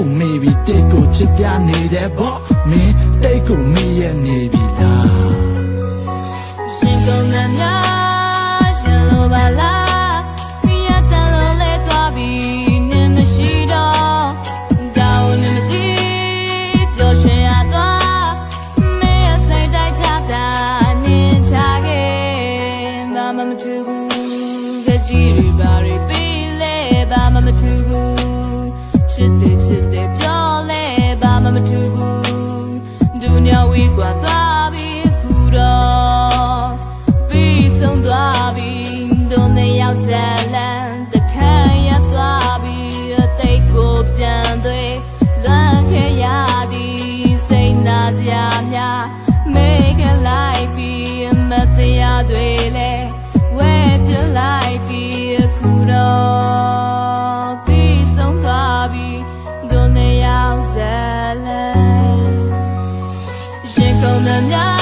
ကိုမေးပြီးတိတ်ကိုချစ်ပြနေတဲ့ဘောမင်းတိတ်ကိုမေးရနေပြီလားရှင်ကုန်တဲ့များရှင်လိုပါလားပြရတန်လို့လဲသွားပြီးနင်မရှိတော့ကောင်းနေမသိပျော်ရွှင်ရသွားမင်းရဲ့စိတ်တိုင်းချတာနင်ထားခဲ့ဘာမှမထူဘူးကတိတွေဘာတွေပြီးလဲဘာမှမထူဘူးချစ်တယ်ပြောလဲဘာမှမထူဘူးဒုညဝေးกว่าသွားပြီးခုတော့ပြီးဆုံးသွားပြီးတို့နဲ့ရောက်ဆက်လန်းတခန့်ရသွားပြီးအသိကိုပြန်သွေးလွမ်းခဲ့ရသည်စိတ်နာစရာများမေ့ခဲ့လိုက်ပြီးမတရားတွေလဲဝဲပြလိုက်ပြီးခုတော့ပြီးဆုံးသွားပြီးတို့နဲ့ရောက်ဆက်လန်းရင်ကုန်တဲ့များ